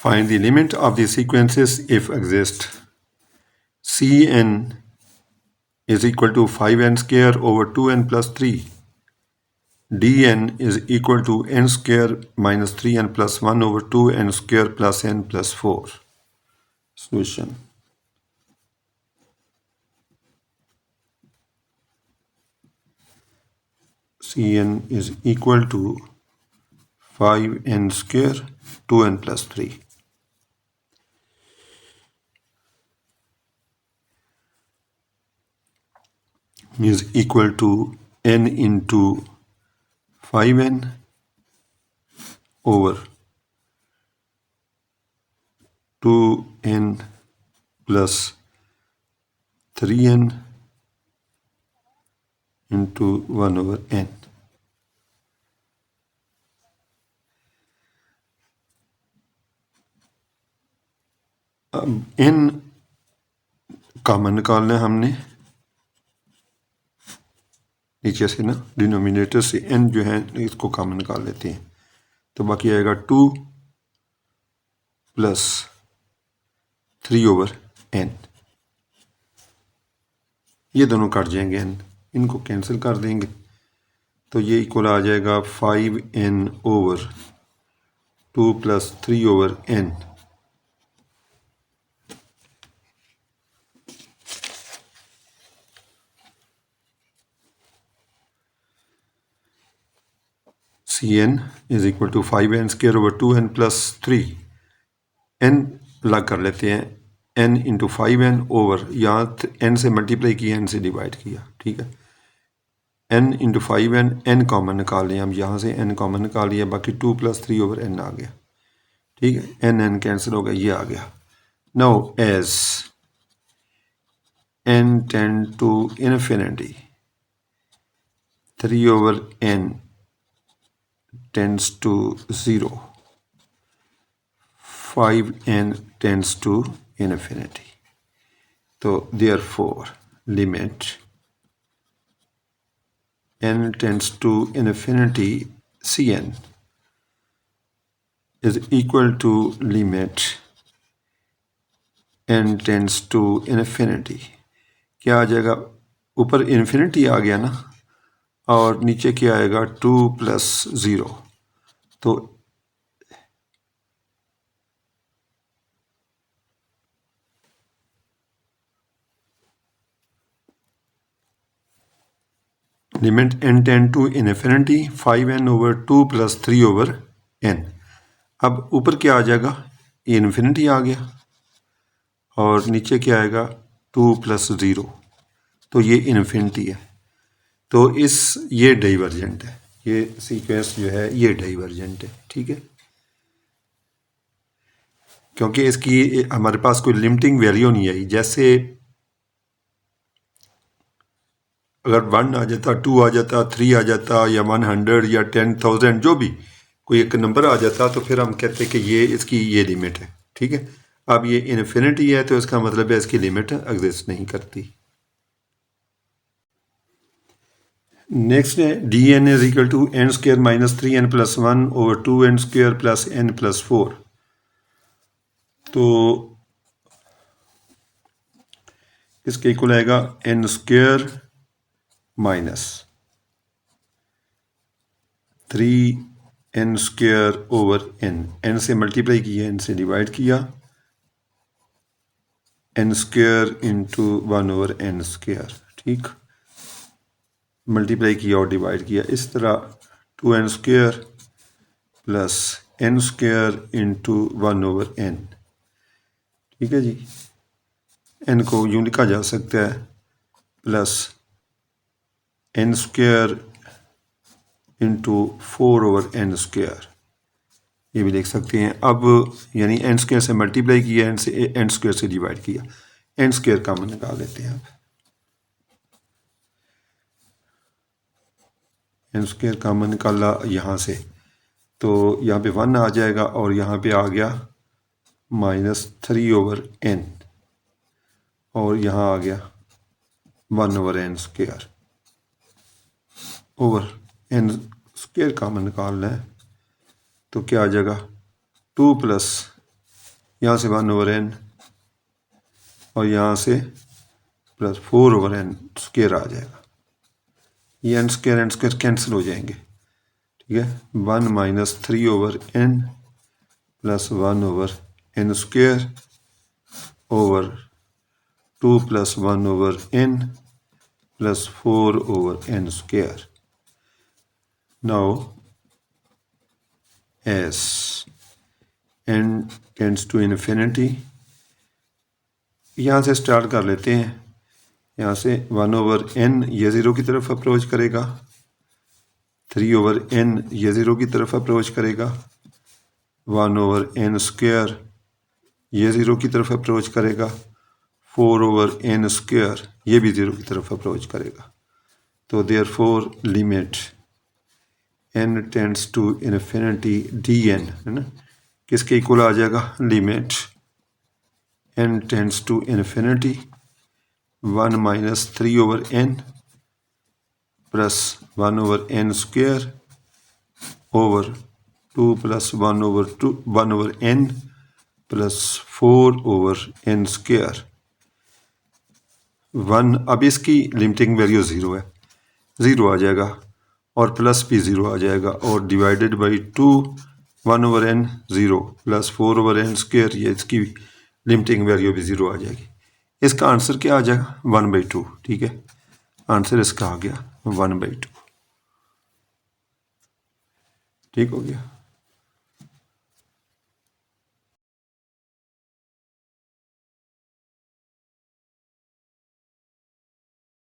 Find the limit of the sequences if exist. Cn is equal to 5n square over 2n plus 3. Dn is equal to n square minus 3n plus 1 over 2n square plus n plus 4. Solution. Cn is equal to 5n square 2n plus 3. Is equal to n into 5n over 2n plus 3n into 1 over n. अब n common निकालना है हमने नीचे से ना, denominator से n जो है इसको कॉमन निकाल लेते हैं, तो बाकी आएगा 2 प्लस 3 ओवर n. ये दोनों कट जाएंगे n, इनको कैंसिल कर देंगे तो ये इक्वल आ जाएगा 5n over 2 plus 3 over n. Cn is equal to 5n square over 2n plus 3. n लग कर लेते हैं, n इंटू 5n ओवर यहाँ n से मल्टीप्लाई किया, n से डिवाइड किया, ठीक है. n into 5n, n common निकाल लिया हम, यहाँ से n कॉमन निकाल लिया, बाकी 2 प्लस 3 ओवर n आ गया, ठीक है. n कैंसिल हो गया, ये आ गया. Now as n tend to infinity 3 over n tends to 0, 5n tends to infinity. So therefore limit n tends to infinity Cn is equal to limit n tends to infinity. क्या आ जाएगा, ऊपर infinity आ गया ना, और नीचे क्या आएगा 2 plus 0, तो limit n tend to infinity 5n over 2 plus 3 over n. अब ऊपर क्या आ जाएगा, इन्फिनिटी आ गया, और नीचे क्या आएगा 2 प्लस 0, तो ये इन्फिनिटी है, तो ये डाइवर्जेंट है, ये सीक्वेंस जो है ये डाइवर्जेंट है, ठीक है. क्योंकि इसकी हमारे पास कोई लिमिटिंग वैल्यू नहीं आई. जैसे अगर 1 आ जाता, 2 आ जाता, 3 आ जाता, या 100 या 10,000 जो भी कोई एक नंबर आ जाता, तो फिर हम कहते कि ये इसकी ये लिमिट है, ठीक है. अब ये इन्फिनिटी है, तो इसका मतलब है इसकी लिमिट एग्जिस्ट नहीं करती. नेक्स्ट है dn is equal to n square minus 3n plus 1 over 2n square plus n plus 4. तो इसके इक्वल आएगा n square minus 3n square over n से मल्टीप्लाई किया, n से डिवाइड किया, n square into 1 over n square, ठीक, multiply किया और डिवाइड किया. इस तरह 2n square plus n square into 1 over n, ठीक है जी. n को यूं लिखा जा सकता है plus n square into 4 over n square, ये भी लिख सकते हैं. अब यानी n स्क्र से मल्टीप्लाई किया, n स्क्र से डिवाइड किया, n स्क्र कॉमन निकाल लेते हैं. अब n स्क्र कॉमन निकाला यहाँ से, तो यहाँ पे 1 आ जाएगा, और यहाँ पे आ गया -3 ओवर n, और यहाँ आ गया 1 over n square over n square common निकालना है, तो क्या आ जाएगा 2 प्लस यहाँ से 1/n और यहाँ से प्लस 4/n स्क्वायर आ जाएगा। ये n स्क्वायर कैंसिल हो जाएंगे, ठीक है। 1 minus 3/n plus 1/n square over 2 plus 1/n plus 4/n square. Now as n tends to infinity, यहाँ से स्टार्ट कर लेते हैं। यहाँ से 1/n ये 0 की तरफ अप्रोच करेगा, 3/n ये 0 की तरफ अप्रोच करेगा, 1/n स्क्वायर ये 0 की तरफ अप्रोच करेगा, 4/n स्क्वायर ये भी 0 की तरफ अप्रोच करेगा। तो therefore limit n tends to infinity dn, है ना, किसके इक्वल आ जाएगा? Limit n tends to infinity 1 minus 3/n plus 1/n square over 2 plus 1/n plus 4/n square. 1, अब इसकी लिमिटिंग वैल्यू 0 है, 0 आ जाएगा और प्लस भी 0 आ जाएगा और divided by 2 1/n 0 plus 4/n square, ये इसकी लिमिटिंग वैल्यू भी 0 आ जाएगी। इसका आंसर क्या आ जाएगा? 1/2, ठीक है। आंसर इसका आ गया 1/2, ठीक हो गया।